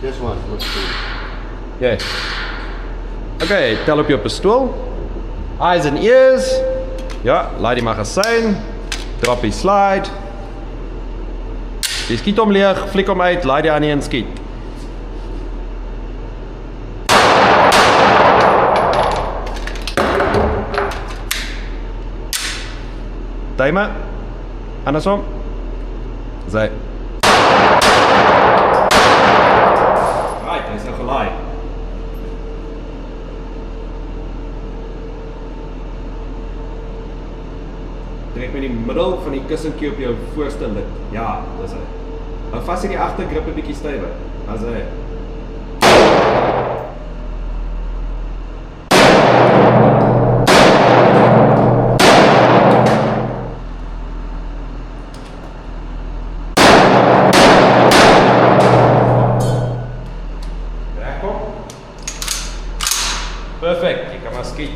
This one, looks good. Yes. Okay, tel op jou pistool. Eyes and ears. Ja, laai die magazyn. Drop die slide. Jy skiet hom leeg, flik hom uit, laai die ander een skiet. Timer. Andersom. Sy. Right, hy is nou gelaai. Trek met die middel van die kussentjie op jou voorste lid. Ja, dis hy. Hou vas in die agtergrip 'n bietjie stywer. As hy. Regkom. Perfek, jy kan maar skiet.